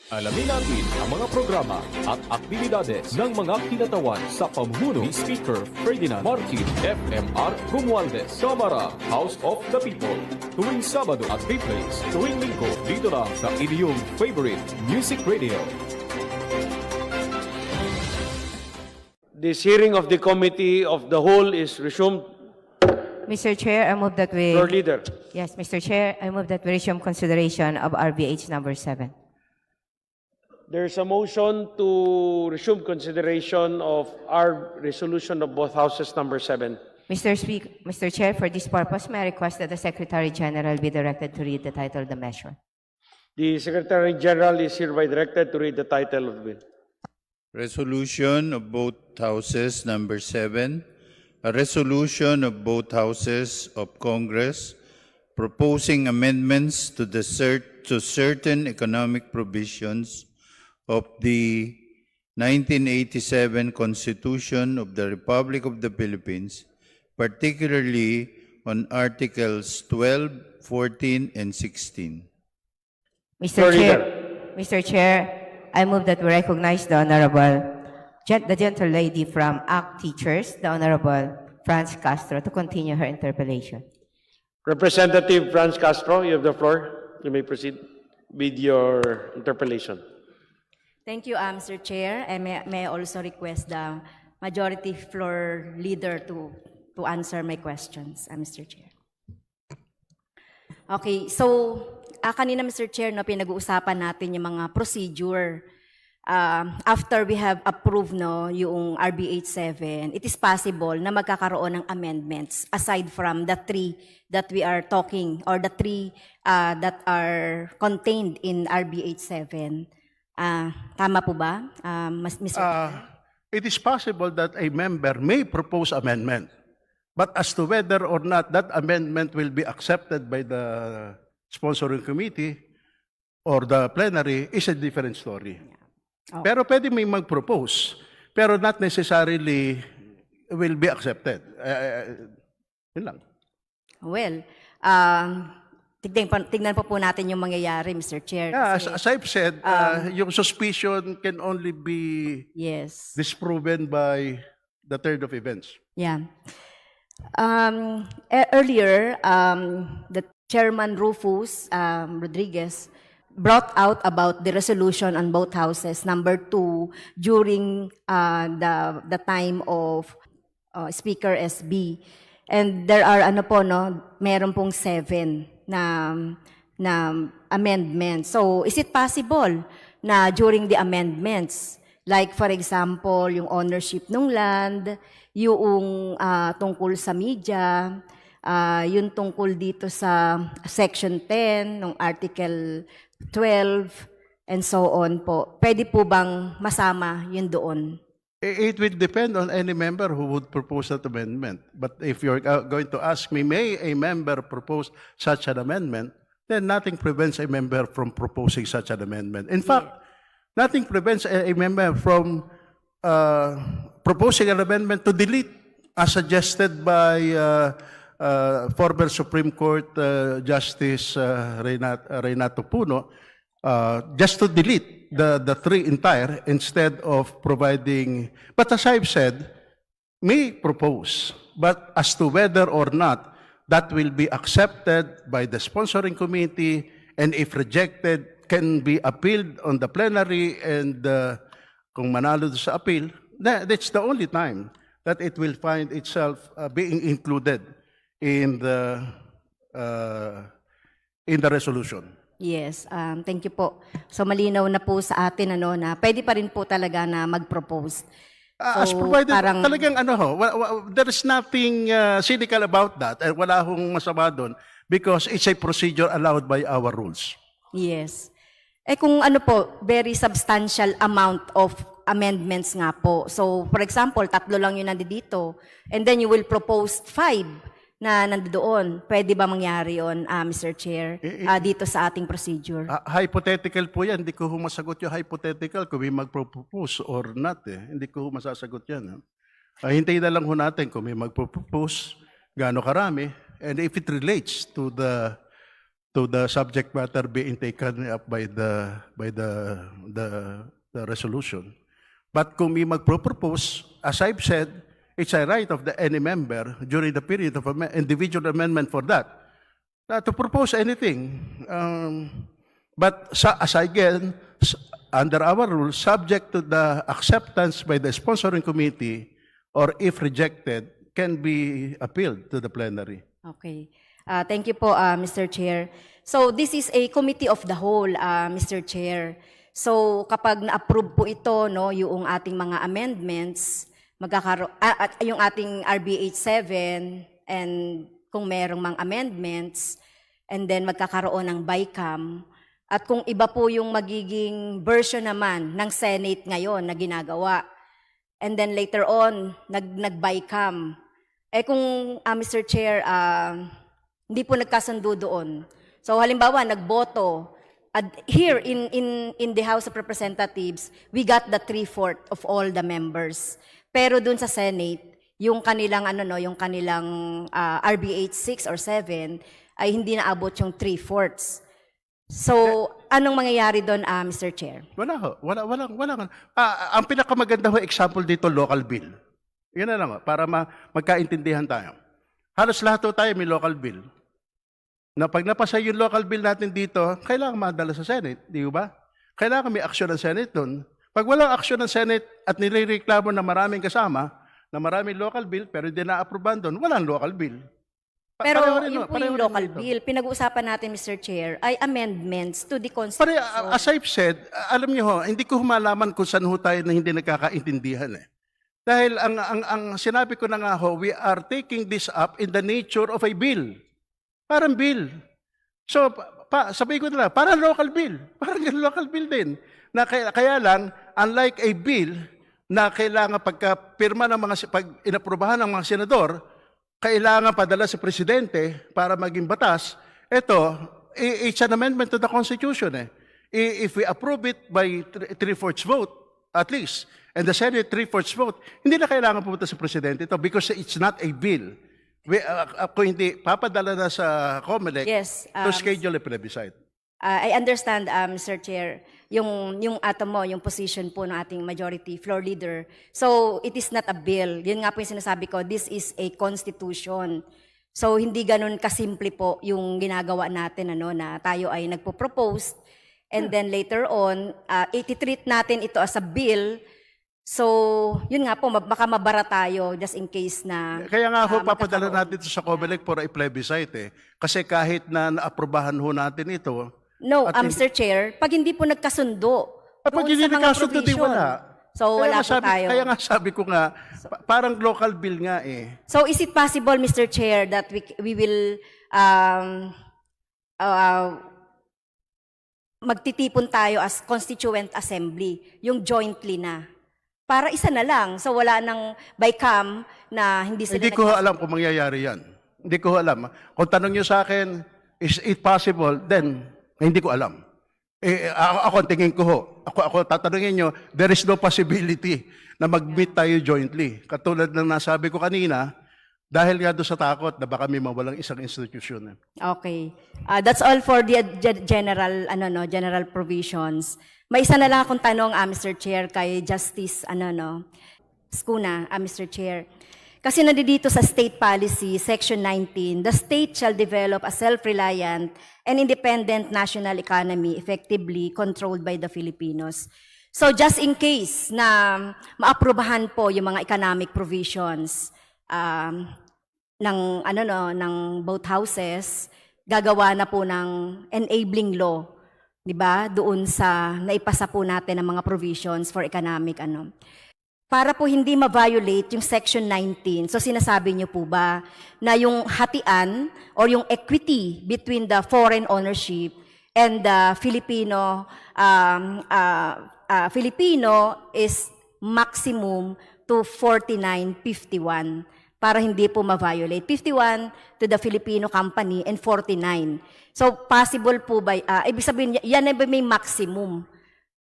Alamin natin ang mga programa at aktibidades ng mga kinatawan sa pamumuno ni Speaker Ferdinand Martin FMR Romualdez, Kamara, House of the People. Tuwing Sabado at replays tuwing Linggo dito lang sa inyong favorite music radio. This hearing of the Committee of the Whole is resumed. Mr. Chair, I move that we... Floor Leader. Yes, Mr. Chair, I move that we resume consideration of RBH number 7. There is a motion to resume consideration of our resolution of both houses number 7. Mr. Chair, for this purpose, may I request that the Secretary General be directed to read the title of the measure. The Secretary General is hereby directed to read the title of the bill. Resolution of both houses number 7, a resolution of both houses of Congress proposing amendments to certain economic provisions of the 1987 Constitution of the Republic of the Philippines, particularly on Articles 12, 14, and 16. Mr. Chair, I move that we recognize the the gentle lady from ACT Teachers, the Honorable Franz Castro, to continue her interpellation. Representative Franz Castro, you have the floor. You may proceed with your interpellation. Thank you, Mr. Chair. And may I also request the Majority Floor Leader to answer my questions, Mr. Chair. Okay, so kanina, Mr. Chair, no, pinag-uusapan natin yung mga procedure. After we have approved yung RBH 7, it is possible na magkakaroon ng amendments aside from the 3 that we are talking or the 3 that are contained in RBH 7. Tama po ba, Mr. Chair? It is possible that a member may propose amendment, but as to whether or not that amendment will be accepted by the sponsoring committee or the plenary is a different story. Oh. Pero pwede may mag-propose, pero not necessarily will be accepted. Yun lang. Well, tignan po natin yung mangyayari, Mr. Chair. Yeah, Kasi, as I've said, yung suspicion can only be yes. disproven by the turn of events. Yeah. Earlier, the Chairman Rufus Rodriguez brought out about the resolution on both houses, number 2, during the time of Speaker SB. And there are meron pong 7 na amendments. So, is it possible na during the amendments, like for example, yung ownership ng land, yung tungkol sa media, yung tungkol dito sa Section 10 ng Article 12, and so on po. Pwede po bang masama yun doon? It will depend on any member who would propose that amendment. But if you're going to ask me, may a member propose such an amendment, then nothing prevents a member from proposing such an amendment. In fact, nothing prevents a member from proposing an amendment to delete, as suggested by former Supreme Court Justice Renato Puno, just to delete the 3 entire instead of providing. But as I've said, may propose, but as to whether or not that will be accepted by the sponsoring committee, and if rejected, can be appealed on the plenary, and kung manalo sa appeal, that's the only time that it will find itself being included in the resolution. Yes, thank you po. So malinaw na po sa atin na pwede pa rin po talaga na mag-propose. As provided, talagang there is nothing cynical about that, and wala hong masama doon because it's a procedure allowed by our rules. Yes. Kung very substantial amount of amendments nga po. So, for example, 3 lang yung nandito, and then you will propose 5 na nandoon. Pwede ba mangyari yun, Mr. Chair, dito sa ating procedure? Hypothetical po yan. Hindi ko masagot yung hypothetical kung may mag-propose or not. Hindi ko masasagot yan. Hintayin na lang ho natin kung may mag-propose, gaano karami, and if it relates to the to the subject matter being taken up by the resolution. But kung may magpro-propose, as I've said, it's a right of any member during the period of individual amendment for that to propose anything. But again, under our rules, subject to the acceptance by the sponsoring committee, or if rejected, can be appealed to the plenary. Okay. Thank you po, Mr. Chair. So this is a committee of the whole, Mr. Chair. So kapag na-approve po ito, no, yung ating mga amendments, yung ating RBH 7, and kung merong mga amendments, and then magkakaroon ng BICAM, at kung iba po yung magiging version naman ng Senate ngayon na ginagawa, and then later on, nag-BICAM. Eh kung, Mr. Chair, hindi po nagkasundo doon. So halimbawa, nagboto. Here in the House of Representatives, we got the 3/4 of all the members. Pero doon sa Senate, yung kanilang yung kanilang RBH 6 or 7 ay hindi naabot yung 3/4. So, anong mangyayari doon, Mr. Chair? Wala ho. Wala. Ang pinakamaganda ho example dito, local bill. Yan na lang ho, para magkaintindihan tayo. Halos lahat ho tayo may local bill. Na pag napasa yung local bill natin dito, kailangan madala sa Senate, di ba? Kailangan may aksyon ng Senate doon. Pag walang aksyon ng Senate at nirereklamo na maraming kasama, na maraming local bill, pero hindi na-approvean doon, walang local bill. Pero yun po yung local bill. Pinag-uusapan natin, Mr. Chair, ay amendments to the Constitution. As I've said, alam niyo ho, hindi ko humalaman kung saan ho tayo na hindi nagkakaintindihan eh. Dahil ang sinabi ko na nga ho, we are taking this up in the nature of a bill. Parang bill. So, sabihin ko na lang, parang local bill. Parang local bill din. Na kaya lang, unlike a bill na kailangan pagka-pirma ng pag inaprobahan ng mga senador, kailangan padala sa presidente para maging batas. Ito, it's an amendment to the Constitution. If we approve it by 3/4 vote, at least, and the Senate 3/4 vote, hindi na kailangan pumunta sa presidente ito because it's not a bill. Kung hindi, papadala na sa COMELEC to schedule a plebiscite. I understand, Mr. Chair, yung yung position po ng ating majority floor leader. So, it is not a bill. Yun nga po yung sinasabi ko, this is a constitution. So, hindi ganun kasimple po yung ginagawa natin, na tayo ay nagpo-propose, and then later on, ititreat natin ito as a bill. So, yun nga po, baka mabara tayo just in case na... Kaya nga ho, papadala natin ito sa COMELEC for a plebiscite eh. Kasi kahit na naaprubahan ho natin ito... No, Mr. Chair, pag hindi po nagkasundo, pag hindi nagkasundo, di wala. So, wala po tayo. Kaya nga sabi ko nga, parang local bill nga eh. So, is it possible, Mr. Chair, that we will magtitipon tayo as Constituent Assembly, yung jointly na? Para isa na lang. So, wala nang BICAM na hindi sila... Hindi ko alam kung mangyayari yan. Hindi ko alam. Kung tanong nyo sa akin, is it possible? Then, hindi ko alam. Ako tingin ko ho. Ako tatanungin nyo, there is no possibility na mag-meet tayo jointly. Katulad ng nasabi ko kanina, dahil nga doon sa takot na baka may mawalang isang institusyon. Okay. That's all for the general provisions. May isa na lang akong tanong, Mr. Chair, kay Justice, Skuna, Mr. Chair. Kasi nandito sa State Policy, Section 19, the state shall develop a self-reliant and independent national economy effectively controlled by the Filipinos. So just in case na maaprubahan po yung mga economic provisions ng both houses, gagawa na po ng enabling law, di ba? Doon sa naipasa po natin ng mga provisions for economic Para po hindi ma-violate yung Section 19, so sinasabi niyo po ba na yung hatian or yung equity between the foreign ownership and the Filipino is maximum to 49-51 para hindi po ma-violate. 51 to the Filipino company and 49. So possible po ba, ibig sabihin, yan ay may maximum.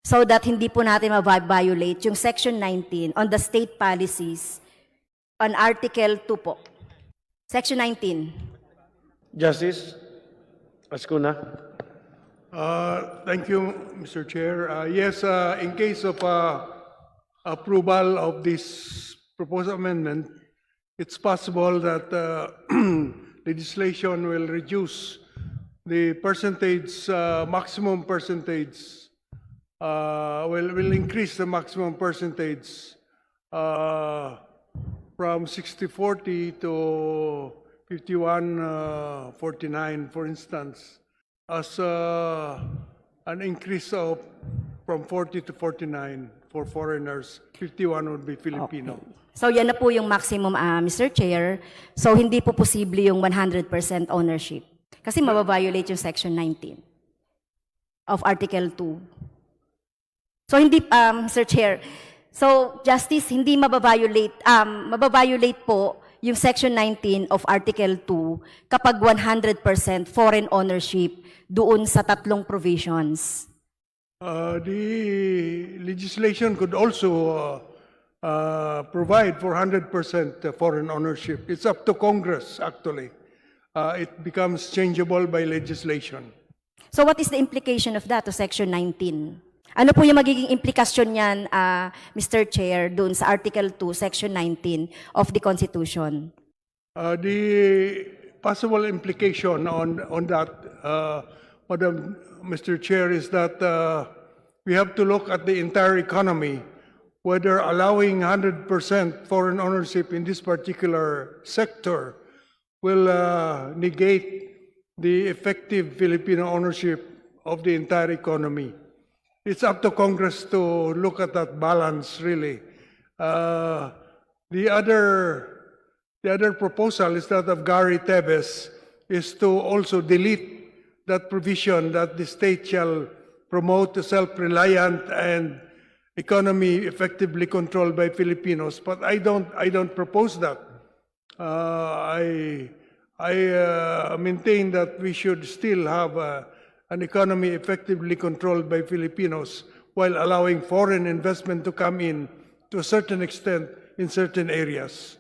So that hindi po natin ma-violate yung Section 19 on the state policies on Article 2 po. Section 19. Justice, Ascuna. Thank you, Mr. Chair. Yes, in case of approval of this proposed amendment, it's possible that legislation will reduce the percentage, maximum percentage, will increase the maximum percentage from 60-40 to 51-49, for instance, as an increase of from 40 to 49 for foreigners. 51 would be Filipino. So yan na po yung maximum, Mr. Chair. So hindi po posible yung 100% ownership. Kasi mababiolate yung Section 19 of Article 2. So hindi, Mr. Chair, so Justice, hindi mababiolate po yung Section 19 of Article 2 kapag 100% foreign ownership doon sa tatlong provisions. The legislation could also provide for 100% foreign ownership. It's up to Congress, actually. It becomes changeable by legislation. So what is the implication of that to Section 19? Ano po yung magiging implikasyon niyan, Mr. Chair, doon sa Article 2, Section 19 of the Constitution? The possible implication on that, Madam Mr. Chair, is that we have to look at the entire economy, whether allowing 100% foreign ownership in this particular sector will negate the effective Filipino ownership of the entire economy. It's up to Congress to look at that balance, really. The other proposal is that of Gary Tebes, is to also delete that provision that the state shall promote a self-reliant and economy effectively controlled by Filipinos. But I don't propose that. I maintain that we should still have an economy effectively controlled by Filipinos while allowing foreign investment to come in to a certain extent in certain areas.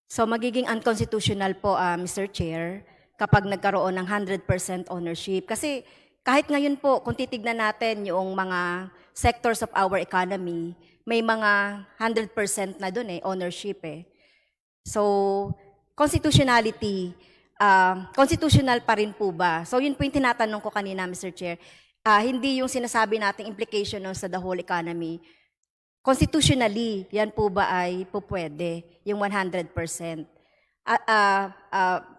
So magiging unconstitutional po, Mr. Chair, kapag nagkaroon ng 100% ownership. Kasi kahit ngayon po, kung titignan natin yung mga sectors of our economy, may mga 100% na doon ownership eh. So, constitutionality, constitutional pa rin po ba? So yun po yung tinatanong ko kanina, Mr. Chair. Hindi yung sinasabi nating implication nun sa the whole economy. Constitutionally, yan po ba ay po pwede, yung 100%?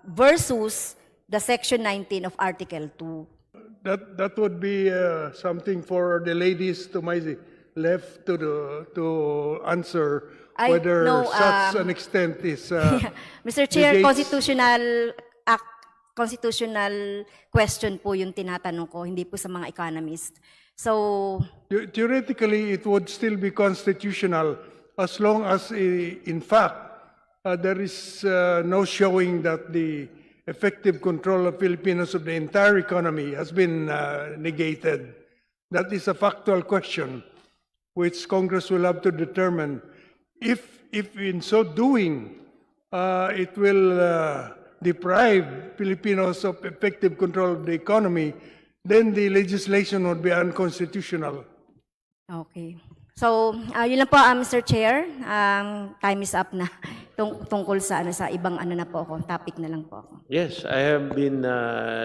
Versus the Section 19 of Article 2. That would be something for the ladies to my left to answer whether such an extent is Mr. Chair, negates- constitutional question po yung tinatanong ko, hindi po sa mga economist. So, Theoretically, it would still be constitutional as long as, in fact, there is no showing that the effective control of Filipinos of the entire economy has been negated. That is a factual question which Congress will have to determine. If in so doing, it will deprive Filipinos of effective control of the economy, then the legislation would be unconstitutional. okay. So, yun lang po, Mr. Chair. Time is up na tungkol sa ibang na po ako. Topic na lang po ako. Yes, I have been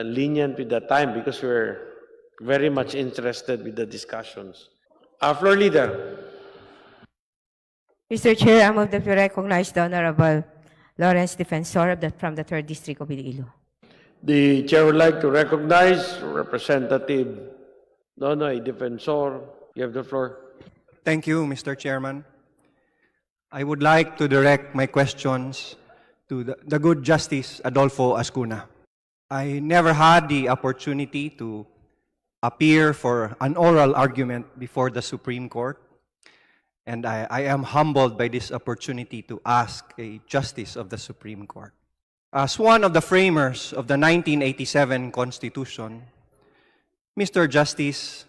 lenient with the time because we're very much interested with the discussions. Floor Leader. Mr. Chair, I move that we recognize the Honorable Lawrence Defensor from the 3rd District of Iloilo. The Chair would like to recognize Representative Nonoy Defensor. You have the floor. Thank you, Mr. Chairman. I would like to direct my questions to the good Justice Adolfo Ascuna. I never had the opportunity to appear for an oral argument before the Supreme Court, and I am humbled by this opportunity to ask a Justice of the Supreme Court. As one of the framers of the 1987 Constitution, Mr. Justice,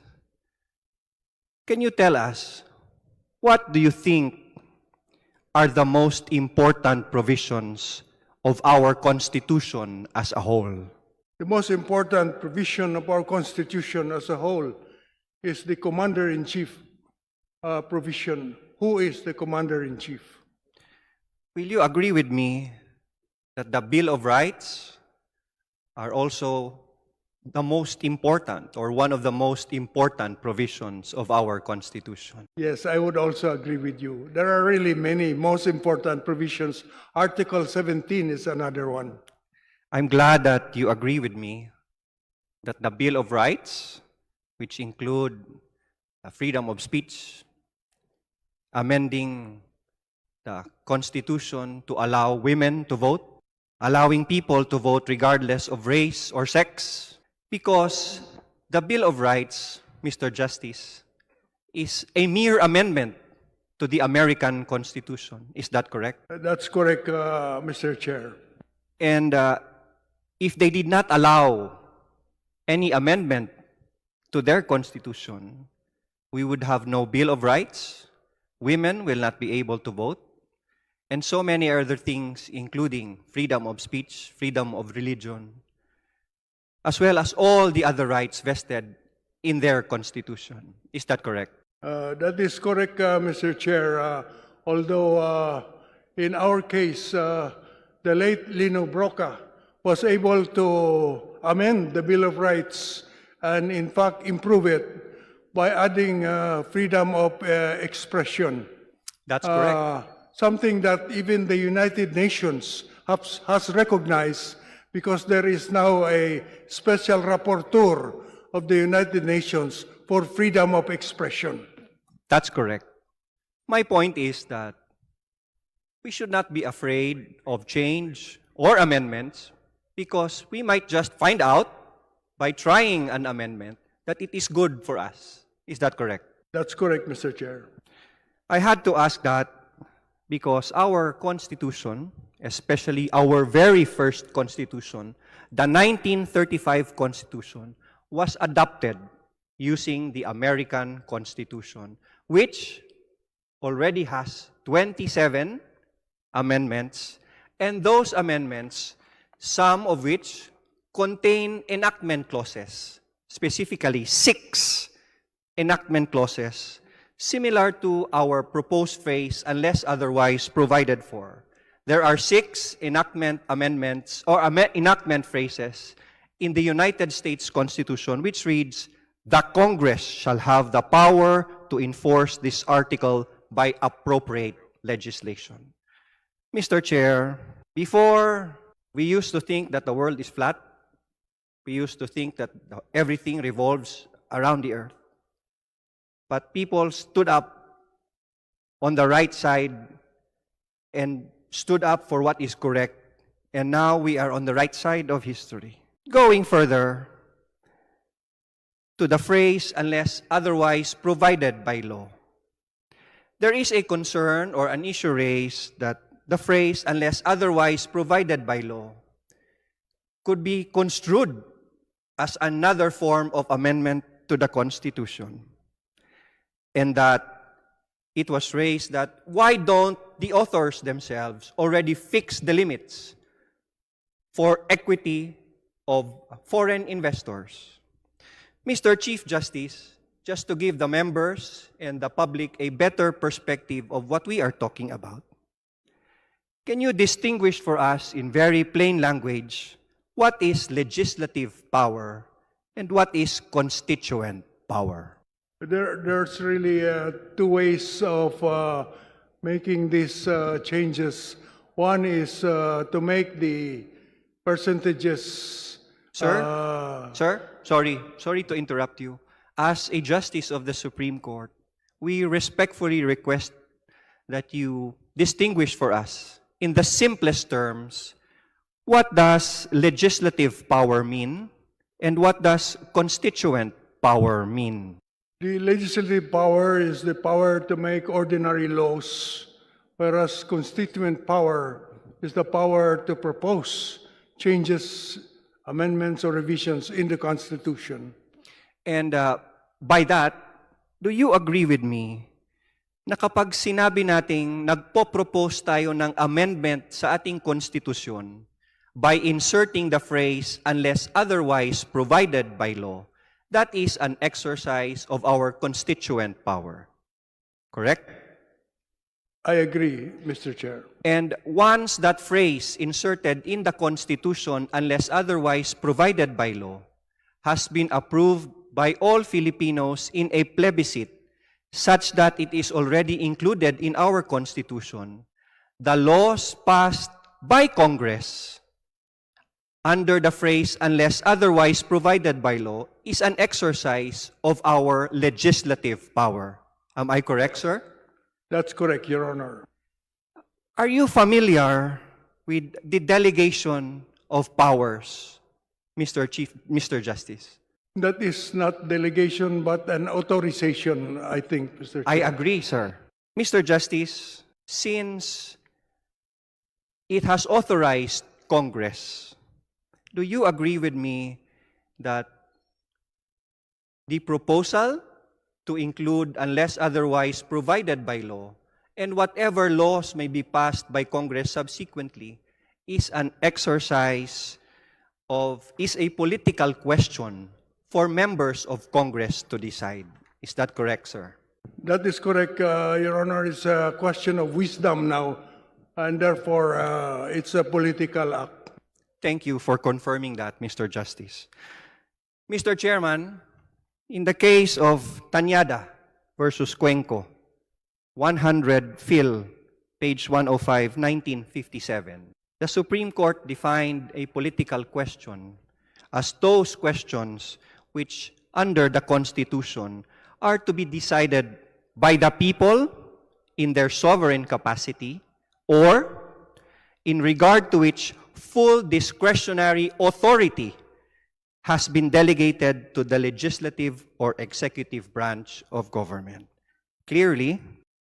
can you tell us, what do you think are the most important provisions of our Constitution as a whole? The most important provision of our Constitution as a whole is the Commander-in-Chief provision. Who is the Commander-in-Chief? Will you agree with me that the Bill of Rights are also the most important or one of the most important provisions of our Constitution? Yes, I would also agree with you. There are really many most important provisions. Article 17 is another one. I'm glad that you agree with me that the Bill of Rights, which include freedom of speech, amending the Constitution to allow women to vote, allowing people to vote regardless of race or sex, because the Bill of Rights, Mr. Justice, is a mere amendment to the American Constitution. Is that correct? That's correct, Mr. Chair. And if they did not allow any amendment to their Constitution, we would have no Bill of Rights, women will not be able to vote, and so many other things, including freedom of speech, freedom of religion, as well as all the other rights vested in their Constitution. Is that correct? That is correct, Mr. Chair. Although in our case, the late Lino Broca was able to amend the Bill of Rights and in fact improve it by adding freedom of expression. That's correct. Something that even the United Nations has recognized, because there is now a special rapporteur of the United Nations for freedom of expression. That's correct. My point is that we should not be afraid of change or amendments, because we might just find out by trying an amendment that it is good for us. Is that correct? That's correct, Mr. Chair. I had to ask that because our Constitution, especially our very first Constitution, the 1935 Constitution, was adopted using the American Constitution, which already has 27 amendments, and those amendments, some of which contain enactment clauses, specifically 6 enactment clauses, similar to our proposed phrase, unless otherwise provided for. There are 6 enactment amendments or enactment phrases in the United States Constitution, which reads, "The Congress shall have the power to enforce this article by appropriate legislation." Mr. Chair, before we used to think that the world is flat, we used to think that everything revolves around the earth. But people stood up on the right side and stood up for what is correct, and now we are on the right side of history. Going further to the phrase, "unless otherwise provided by law," there is a concern or an issue raised that the phrase, "unless otherwise provided by law," could be construed as another form of amendment to the Constitution. And that it was raised that why don't the authors themselves already fix the limits for equity of foreign investors? Mr. Chief Justice, just to give the members and the public a better perspective of what we are talking about, can you distinguish for us in very plain language what is legislative power and what is constituent power? There's really 2 ways of making these changes. One is to make the percentages. Sir, sorry to interrupt you. As a justice of the Supreme Court, we respectfully request that you distinguish for us, in the simplest terms, what does legislative power mean and what does constituent power mean? The legislative power is the power to make ordinary laws, whereas constituent power is the power to propose changes, amendments, or revisions in the Constitution. And by that, do you agree with me na kapag sinabi nating nagpo-propose tayo ng amendment sa ating konstitusyon, by inserting the phrase unless otherwise provided by law, that is an exercise of our constituent power. Correct? I agree, Mr. Chair. And once that phrase inserted in the Constitution, unless otherwise provided by law, has been approved by all Filipinos in a plebiscite, such that it is already included in our Constitution, the laws passed by Congress under the phrase unless otherwise provided by law is an exercise of our legislative power. Am I correct, sir? That's correct, Your Honor. Are you familiar with the delegation of powers, Mr. Justice? That is not delegation but an authorization, I think, Mr. Chair. I agree, sir. Mr. Justice, since it has authorized Congress, do you agree with me that the proposal to include unless otherwise provided by law and whatever laws may be passed by Congress subsequently is an exercise is a political question for members of Congress to decide? Is that correct, sir? That is correct, Your Honor. It's a question of wisdom now, and therefore it's a political act. Thank you for confirming that, Mr. Justice. Mr. Chairman, in the case of Tanyada versus Cuenco, 100 Phil, page 105, 1957, the Supreme Court defined a political question as those questions which, under the Constitution, are to be decided by the people in their sovereign capacity, or in regard to which full discretionary authority has been delegated to the legislative or executive branch of government. Clearly,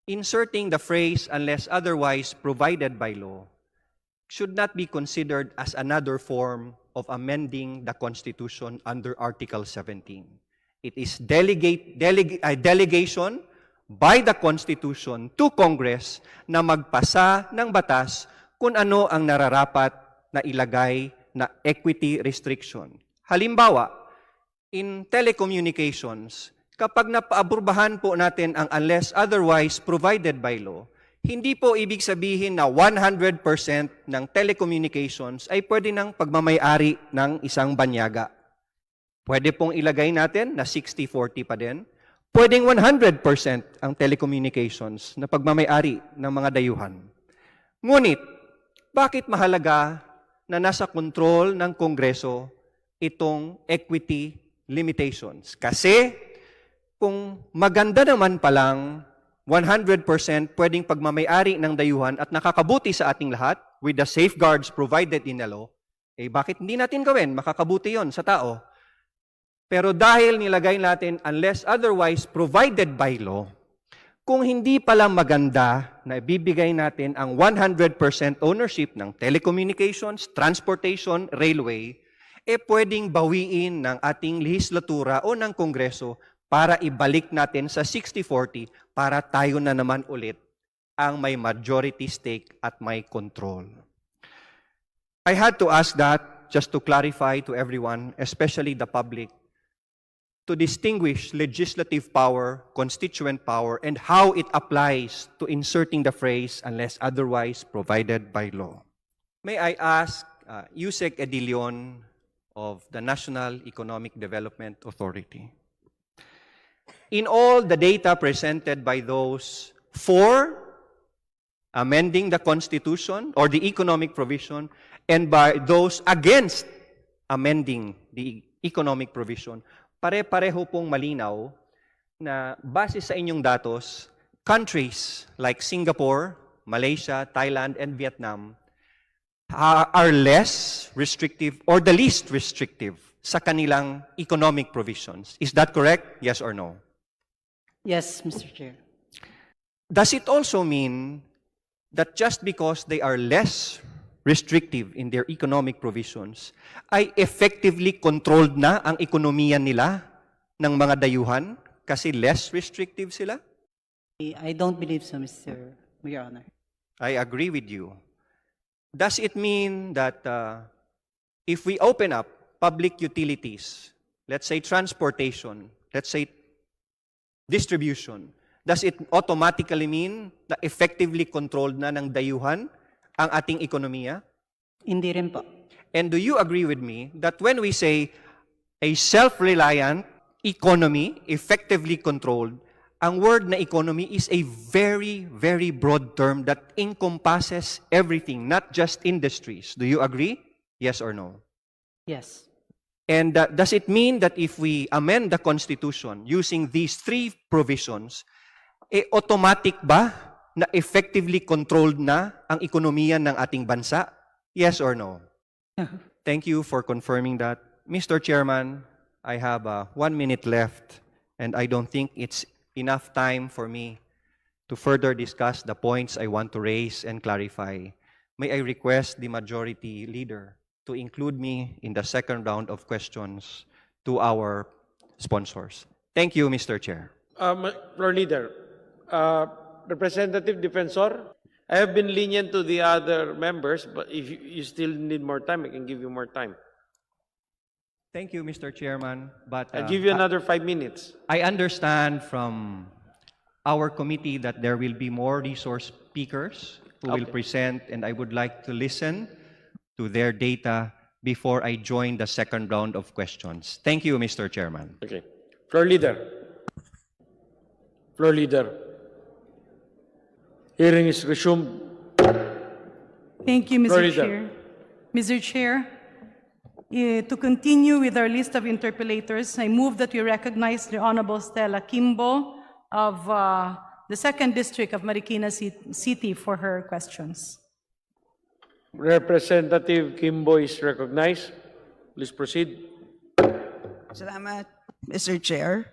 inserting the phrase unless otherwise provided by law should not be considered as another form of amending the Constitution under Article 17. It is delegation by the Constitution to Congress na magpasa ng batas kung ano ang nararapat na ilagay na equity restriction. Halimbawa, in telecommunications, kapag napaabrobahan po natin ang unless otherwise provided by law, hindi po ibig sabihin na 100% ng telecommunications ay pwede ng pagmamayari ng isang banyaga. Pwede pong ilagay natin na 60-40 pa din. Pwedeng 100% ang telecommunications na pagmamayari ng mga dayuhan. Ngunit, bakit mahalaga na nasa kontrol ng Kongreso itong equity limitations? Kasi kung maganda naman palang 100% pwedeng pagmamayari ng dayuhan at nakakabuti sa ating lahat with the safeguards provided in the law, bakit hindi natin gawin? Makakabuti yon sa tao. Pero dahil nilagay natin unless otherwise provided by law, kung hindi pala maganda na ibibigay natin ang 100% ownership ng telecommunications, transportation, railway, pwedeng bawiin ng ating lehislatura o ng Kongreso para ibalik natin sa 60-40 para tayo na naman ulit ang may majority stake at may control. I had to ask that just to clarify to everyone, especially the public, to distinguish legislative power, constituent power, and how it applies to inserting the phrase unless otherwise provided by law. May I ask Yusek Edilion of the National Economic Development Authority, in all the data presented by those for amending the Constitution or the economic provision and by those against amending the economic provision, pare-pareho pong malinaw na base sa inyong datos, countries like Singapore, Malaysia, Thailand, and Vietnam are less restrictive or the least restrictive sa kanilang economic provisions. Is that correct? Yes or no? Yes, Mr. Chair. Does it also mean that just because they are less restrictive in their economic provisions, ay effectively controlled na ang ekonomiya nila ng mga dayuhan kasi less restrictive sila? I don't believe so, Your Honor. I agree with you. Does it mean that if we open up public utilities, let's say transportation, let's say distribution, does it automatically mean na effectively controlled na ng dayuhan ang ating ekonomiya? Hindi rin po. And do you agree with me that when we say a self-reliant economy, effectively controlled, ang word na economy is a very, very broad term that encompasses everything, not just industries. Do you agree? Yes or no? Yes. And does it mean that if we amend the Constitution using these three provisions, automatic ba na effectively controlled na ang ekonomiya ng ating bansa? Yes or no? Thank you for confirming that. Mr. Chairman, I have 1 minute left, and I don't think it's enough time for me to further discuss the points I want to raise and clarify. May I request the majority leader to include me in the second round of questions to our sponsors. Thank you, Mr. Chair. Floor Leader, Representative Defensor, I have been lenient to the other members, but if you still need more time, I can give you more time. Thank you, Mr. Chairman. But I'll give you another 5 minutes. I understand from our committee that there will be more resource speakers who will present, and I would like to listen to their data before I join the second round of questions. Thank you, Mr. Chairman. Okay. Floor Leader. Floor Leader. Hearing is resumed. Thank you, Floor Mr. Leader. Chair. Mr. Chair, to continue with our list of interpellators, I move that we recognize the Honorable Stella Kimbo of the 2nd District of Marikina City for her questions. Representative Kimbo is recognized. Please proceed. Salamat, Mr. Chair.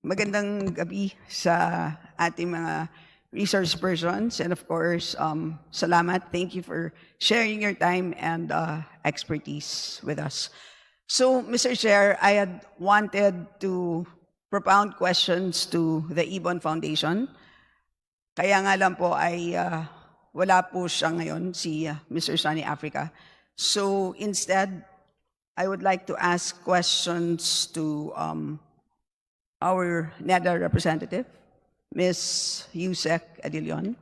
Magandang gabi sa ating mga resource persons, and of course, salamat. Thank you for sharing your time and expertise with us. So, Mr. Chair, I had wanted to propound questions to the Ibon Foundation. Kaya nga lang po ay wala po siya ngayon, si Mr. Sunny Africa. So, instead, I would like to ask questions to our NEDA representative, Ms. Yusek Edilion.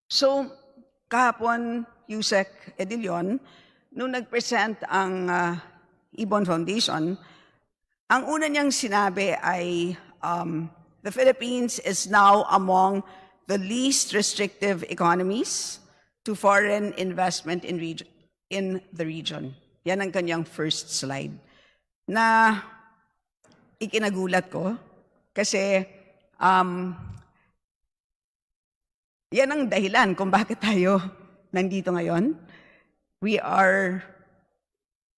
So, kahapon, Yusek Edilion, nung nag-present ang Ibon Foundation, ang una niyang sinabi ay the Philippines is now among the least restrictive economies to foreign investment in the region. Yan ang kanyang first slide. Na ikinagulat ko kasi yan ang dahilan kung bakit tayo nandito ngayon. We are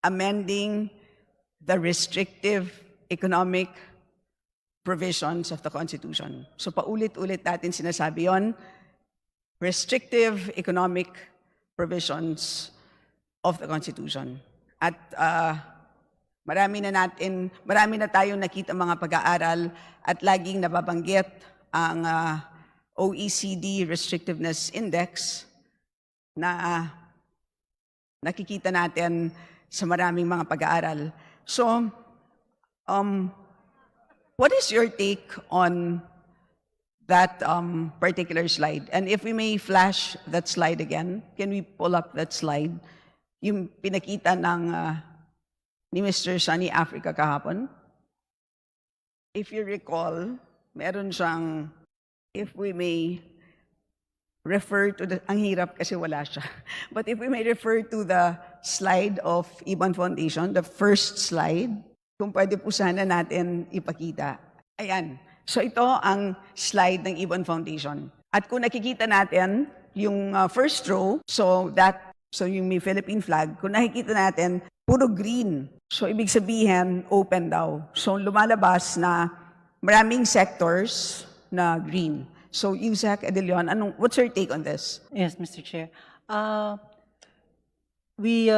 amending the restrictive economic provisions of the Constitution. So paulit-ulit natin sinasabi yon, restrictive economic provisions of the Constitution. At marami na tayong nakita mga pag-aaral at laging nababanggit ang OECD Restrictiveness Index na nakikita natin sa maraming mga pag-aaral. So, what is your take on that particular slide? And if we may flash that slide again, can we pull up that slide? Yung pinakita ng ni Mr. Sunny Africa kahapon. If you recall, meron siyang, if we may refer to the, ang hirap kasi wala siya. But if we may refer to the slide of Ibon Foundation, the first slide, kung pwede po sana natin ipakita. Ayan. So ito ang slide ng Ibon Foundation. At kung nakikita natin yung first row, so yung may Philippine flag, kung nakikita natin, puro green. So ibig sabihin, open daw. So lumalabas na maraming sectors na green. So Yusek Edilion, what's your take on this? Yes, Mr. Chair. We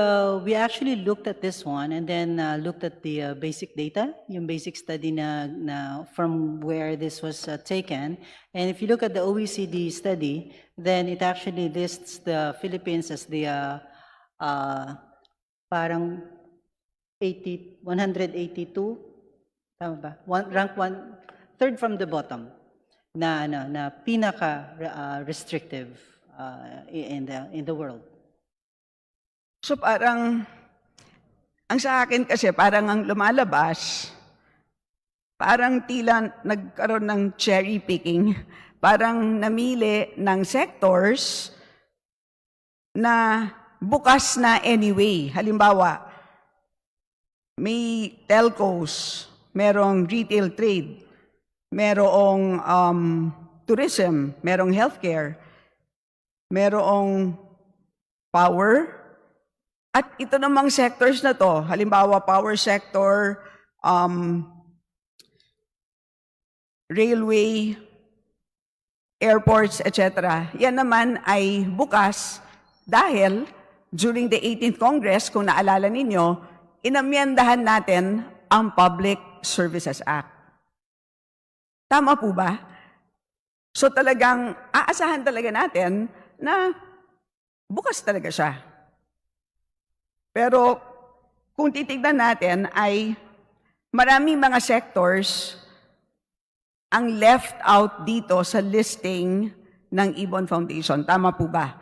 actually looked at this one and then looked at the basic data, yung basic study na from where this was taken. And if you look at the OECD study, then it actually lists the Philippines as the parang 182, tama ba? Rank 1, third from the bottom, na pinaka restrictive in the world. So parang, ang sa akin kasi parang ang lumalabas, parang tila nagkaroon ng cherry picking, parang namili ng sectors na bukas na anyway. Halimbawa, may telcos, merong retail trade, merong tourism, merong healthcare, merong power, at ito namang sectors na to, halimbawa power sector, railway, airports, etc. Yan naman ay bukas dahil during the 18th Congress, kung naalala ninyo, inamyendahan natin ang Public Services Act. Tama po ba? So talagang aasahan talaga natin na bukas talaga siya. Pero kung titignan natin ay maraming mga sectors ang left out dito sa listing ng Ibon Foundation. Tama po ba?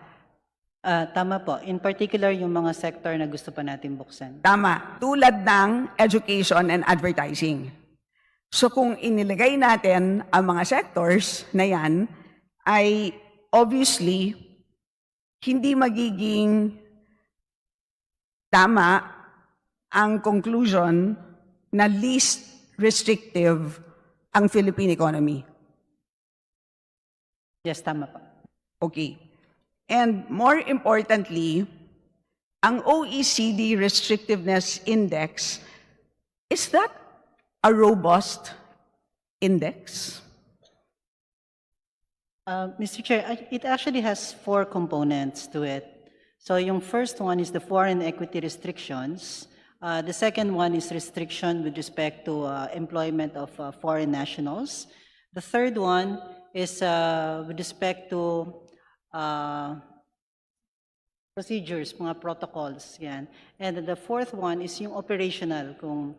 Tama po. In particular, yung mga sector na gusto pa natin buksan. Tama. Tulad ng education and advertising. So kung inilagay natin ang mga sectors na yan, ay obviously hindi magiging tama ang conclusion na least restrictive ang Philippine economy. Yes, tama po. Okay. And more importantly, ang OECD Restrictiveness Index, is that a robust index? Mr. Chair, it actually has 4 components to it. So yung first one is the foreign equity restrictions. The second one is restriction with respect to employment of foreign nationals. The third one is with respect to procedures, mga protocols, yan. And the fourth one is yung operational, kung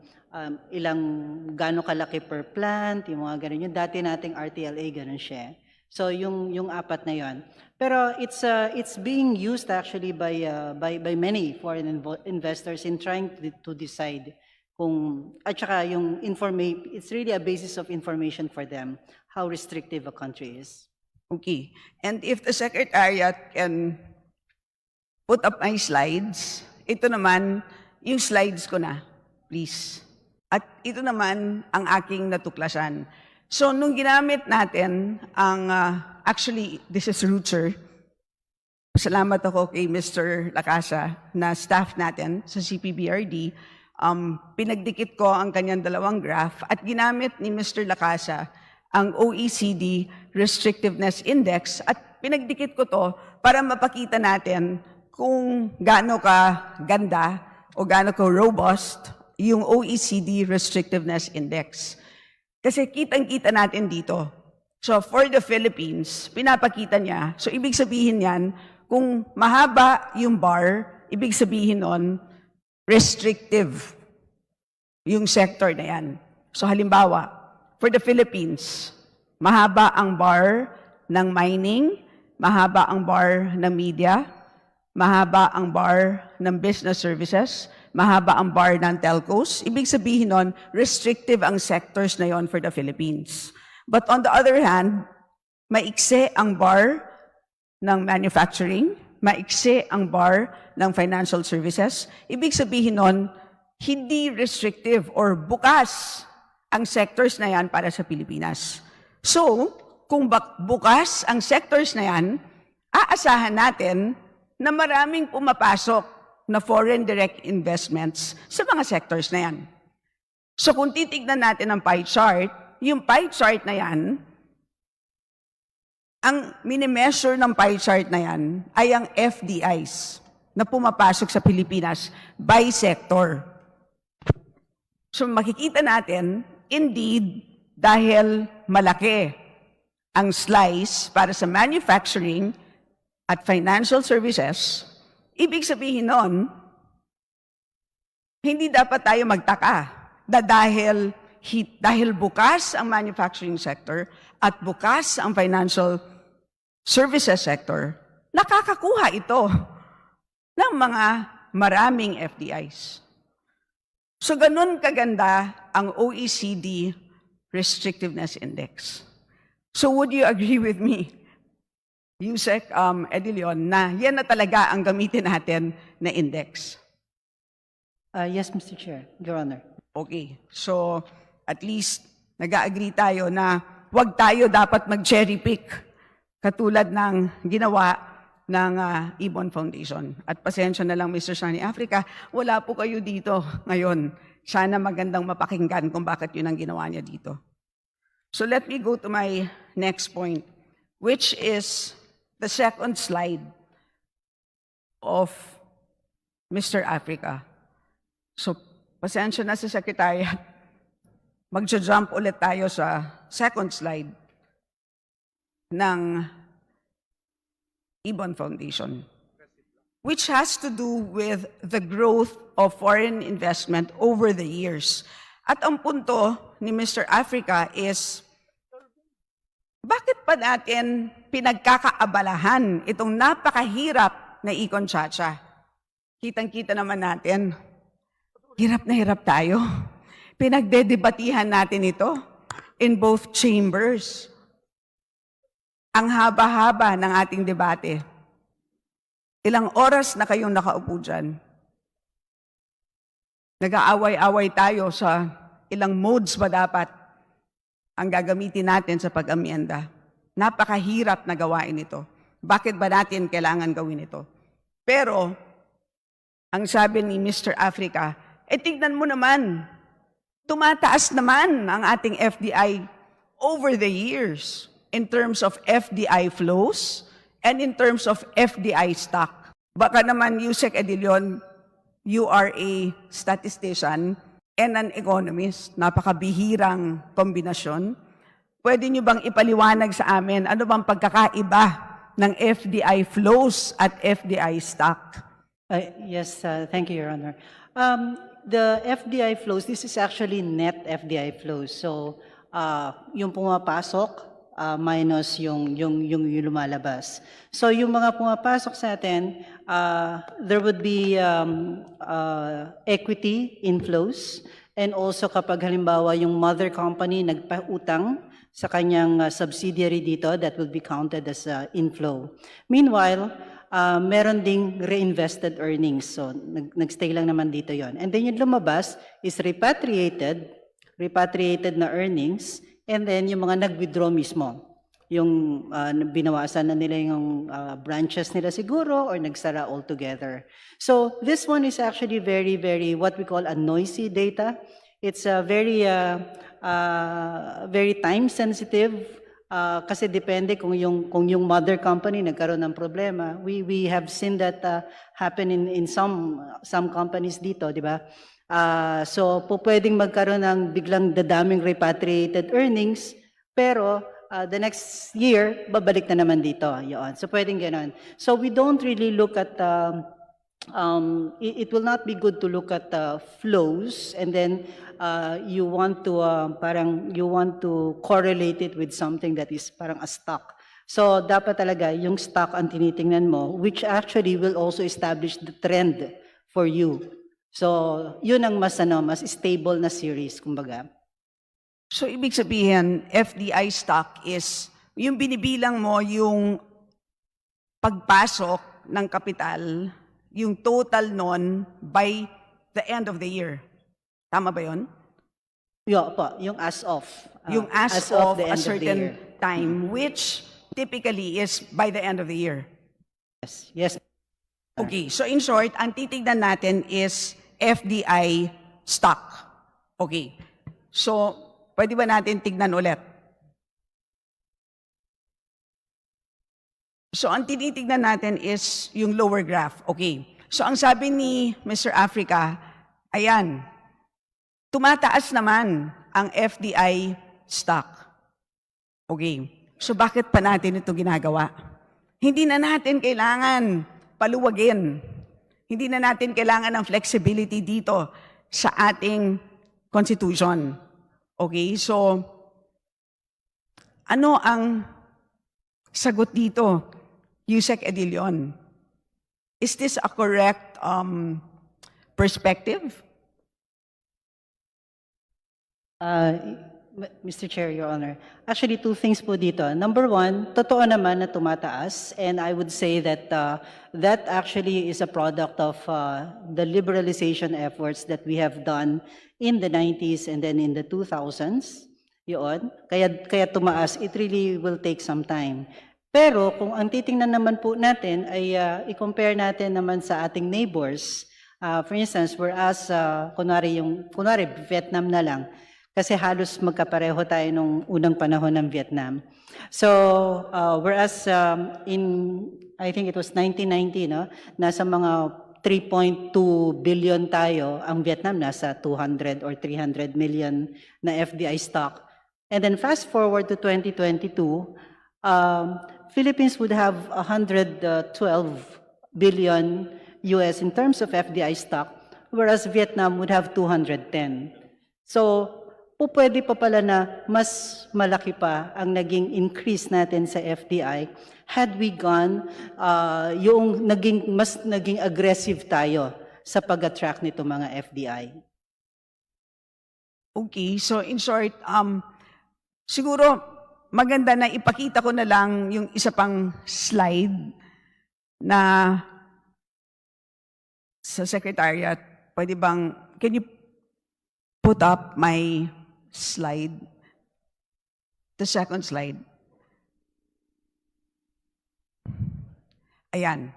gaano kalaki per plant, yung mga ganun. Yung dati nating RTLA, ganun siya. So yung apat na yon. Pero it's being used actually by many foreign investors in trying to decide kung, at saka yung it's really a basis of information for them how restrictive a country is. Okay. And if the Secretariat can put up my slides, ito naman, yung slides ko na, please. At ito naman ang aking natuklasan. So, nung ginamit natin ang, actually, this is Rooter. Salamat ako kay Mr. Lacasa na staff natin sa CPBRD. Pinagdikit ko ang kanyang dalawang graph at ginamit ni Mr. Lacasa ang OECD Restrictiveness Index at pinagdikit ko to para mapakita natin kung gaano ka ganda o gaano ka robust yung OECD Restrictiveness Index. Kasi kitang-kita natin dito. So for the Philippines, pinapakita niya. So ibig sabihin yan, kung mahaba yung bar, ibig sabihin nun, restrictive yung sector na yan. So halimbawa, for the Philippines, mahaba ang bar ng mining, mahaba ang bar ng media, mahaba ang bar ng business services, mahaba ang bar ng telcos. Ibig sabihin nun, restrictive ang sectors na yon for the Philippines. But on the other hand, maikse ang bar ng manufacturing, maikse ang bar ng financial services. Ibig sabihin nun, hindi restrictive or bukas ang sectors na yan para sa Pilipinas. So, kung bukas ang sectors na yan, aasahan natin na maraming pumapasok na foreign direct investments sa mga sectors na yan. So kung titignan natin ang pie chart, yung pie chart na yan, ang minimeasure ng pie chart na yan ay ang FDIs na pumapasok sa Pilipinas by sector. So makikita natin, indeed, dahil malaki ang slice para sa manufacturing at financial services, ibig sabihin nun, hindi dapat tayo magtaka na dahil bukas ang manufacturing sector at bukas ang financial services sector, nakakakuha ito ng mga maraming FDIs. So ganun kaganda ang OECD Restrictiveness Index. So would you agree with me, Yusek Edilion, na yan na talaga ang gamitin natin na index? Yes, Mr. Chair, Your Honor. Okay, so at least nag-agree tayo na huwag tayo dapat mag-cherry pick katulad ng ginawa ng Ibon Foundation. At pasensya na lang, Mr. Sunny Africa, wala po kayo dito ngayon. Sana magandang mapakinggan kung bakit yun ang ginawa niya dito. So let me go to my next point, which is the second slide of Mr. Africa. So, pasensya na sa Secretariat. Magja-jump ulit tayo sa second slide ng Ibon Foundation, which has to do with the growth of foreign investment over the years. At ang punto ni Mr. Africa is, bakit pa natin pinagkakaabalahan itong napakahirap na ikon-chacha? Kitang-kita naman natin, hirap na hirap tayo. Pinagdedebatihan natin ito in both chambers. Ang haba-haba ng ating debate. Ilang oras na kayong nakaupo dyan? Nag-aaway-away tayo sa ilang modes ba dapat ang gagamitin natin sa pag-amyenda. Napakahirap na gawain ito. Bakit ba natin kailangan gawin ito? Pero, ang sabi ni Mr. Africa, tignan mo naman, tumataas naman ang ating FDI over the years in terms of FDI flows and in terms of FDI stock. Baka naman, Yusek Edilion, you are a statistician and an economist. Napakabihirang kombinasyon. Pwede niyo bang ipaliwanag sa amin ano bang pagkakaiba ng FDI flows at FDI stock? Yes, thank you, Your Honor. The FDI flows, this is actually net FDI flows. So, yung pumapasok minus yung lumalabas. So, yung mga pumapasok sa atin, there would be equity inflows, and also kapag halimbawa yung mother company nagpautang sa kanyang subsidiary dito, that will be counted as inflow. Meanwhile, meron ding reinvested earnings. So, nagstay lang naman dito yon. And then yung lumabas is repatriated na earnings, and then yung mga nag-withdraw mismo. Yung binawasan na nila yung branches nila siguro, or nagsara altogether. So, this one is actually very, very, what we call a noisy data. It's very time-sensitive. Kasi depende kung yung mother company nagkaroon ng problema. We have seen that happen in some companies dito, di ba? So pwedeng magkaroon ng biglang dadaming repatriated earnings, pero the next year babalik na naman dito. Yun. So pwedeng ganoon. So we don't really look at it will not be good to look at flows and then you want to correlate it with something that is parang a stock. So dapat talaga yung stock ang tinitingnan mo, which actually will also establish the trend for you. So yun ang mas stable na series, kumbaga. So ibig sabihin, FDI stock is yung binibilang mo yung pagpasok ng kapital, yung total nun by the end of the year. Tama ba yun? Yeah, po, yung as of. Yung as of the a end of the certain year. time, which typically is by the end of the year. Yes. Okay, so in short, ang titignan natin is FDI stock. Okay, so pwede ba natin tignan ulit? So ang tinitignan natin is yung lower graph. Okay, so ang sabi ni Mr. Africa, ayan, tumataas naman ang FDI stock. Okay, so bakit pa natin ito ginagawa? Hindi na natin kailangan paluwagin. Hindi na natin kailangan ng flexibility dito sa ating Constitution. Okay, so ano ang sagot dito, Yusek Edilion? Is this a correct perspective? Mr. Chair, Your Honor. Actually, two things po dito. Number one, totoo naman na tumataas, and I would say that that actually is a product of the liberalization efforts that we have done in the 90s and then in the 2000s. Yun. Kaya tumaas. It really will take some time. Pero kung ang titingnan naman po natin ay i-compare natin naman sa ating neighbors, for instance, whereas kunwari Vietnam na lang, kasi halos magkapareho tayo nung unang panahon ng Vietnam. So, whereas I think it was 1990, no? Nasa mga 3.2 billion tayo, ang Vietnam nasa 200 or 300 million na FDI stock. And then fast forward to 2022, Philippines would have 112 billion US in terms of FDI stock, whereas Vietnam would have 210. So, pwede pa pala na mas malaki pa ang naging increase natin sa FDI had we gone mas naging aggressive tayo sa pag-attract nito mga FDI. Okay, so in short, siguro maganda na ipakita ko na lang yung isa pang slide na sa Secretariat. Pwede bang, can you put up my slide? The second slide. Ayan.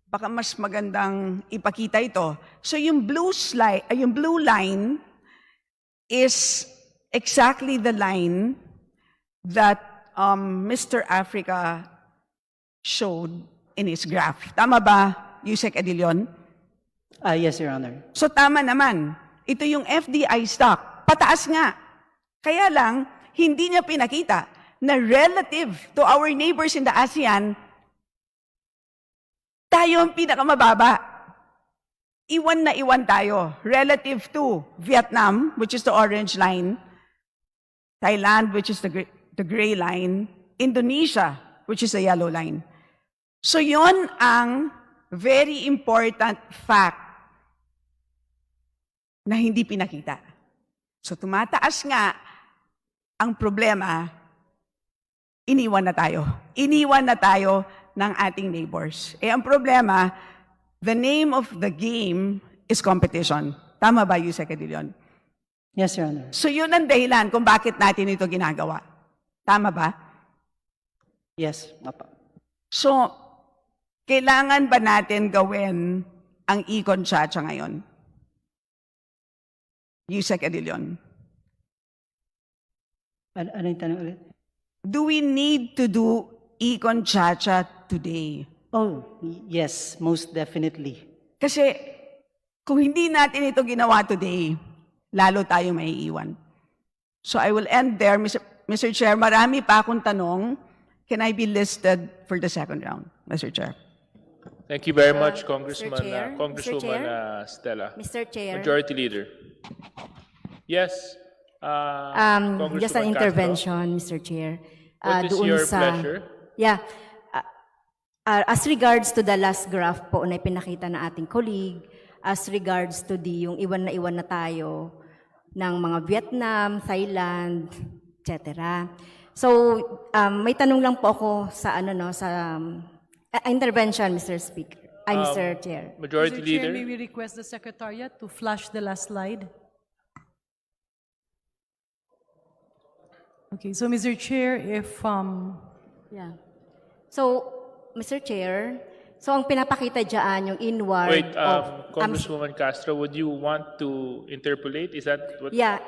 Baka mas magandang ipakita ito. So yung blue line is exactly the line that Mr. Africa showed in his graph. Tama ba, Yusek Edilion? Yes, Your Honor. So tama naman. Ito yung FDI stock. Pataas nga. Kaya lang, hindi niya pinakita na relative to our neighbors in the ASEAN, tayo ang pinakamababa. Iwan na iwan tayo. Relative to Vietnam, which is the orange line, Thailand, which is the gray line, Indonesia, which is the yellow line. So yon ang very important fact na hindi pinakita. So tumataas nga ang problema, iniwan na tayo. Iniwan na tayo ng ating neighbors. Ang problema, the name of the game is competition. Tama ba, Yusek Edilion? Yes, Your Honor. So yun ang dahilan kung bakit natin ito ginagawa. Tama ba? Yes, Papa. So, kailangan ba natin gawin ang e-conchacha ngayon? Yusek Edilion. Ano yung tanong ulit? Do we need to do e-conchacha today? Oh, yes, most definitely. Kasi kung hindi natin ito ginawa today, lalo tayo maiiwan. So I will end there, Mr. Chair. Marami pa akong tanong. Can I be listed for the second round, Mr. Chair? Thank you very much, Congresswoman Chair. Stella. Mr. Chair. Majority Leader. Yes. Just an Congresswoman intervention, Mr. Chair. What is Doon your pleasure? Yeah. As regards to the last graph po na pinakita ng ating colleague, as regards to yung iwan na tayo ng mga Vietnam, Thailand, etc. So, may tanong lang po ako sa intervention, Mr. Speaker. Mr. Chair. Majority Mr. Leader. Chair, may we request the Secretariat to flash the last slide? Okay, so Mr. Chair, if Yeah. So, Mr. Chair, so ang pinapakita dyan yung inward Wait, of... Congresswoman Castro, would you want to interpolate? Is that what? Yeah,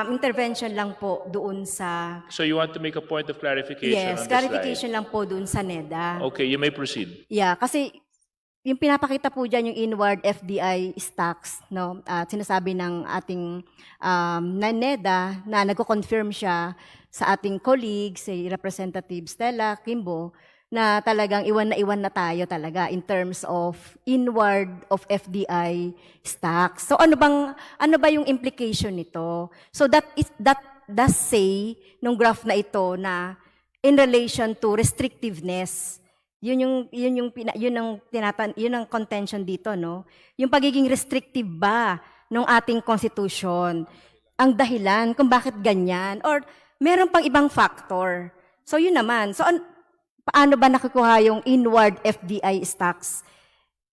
intervention lang po doon sa... So you want to make a point of clarification Yes, on the clarification lang po doon sa NEDA. slide? Okay, you may proceed. Yeah, kasi yung pinapakita po dyan yung inward FDI stocks, no? At sinasabi ng ating NEDA na nagko-confirm siya sa ating colleague, si Representative Stella Kimbo, na talagang iwan na tayo talaga in terms of inward of FDI stocks. So ano ba yung implication nito? So that does say nung graph na ito na in relation to restrictiveness. Yun ang contention dito, no? Yung pagiging restrictive ba ng ating constitution ang dahilan kung bakit ganyan, or meron pang ibang factor. So yun naman. So paano ba nakukuha yung inward FDI stocks?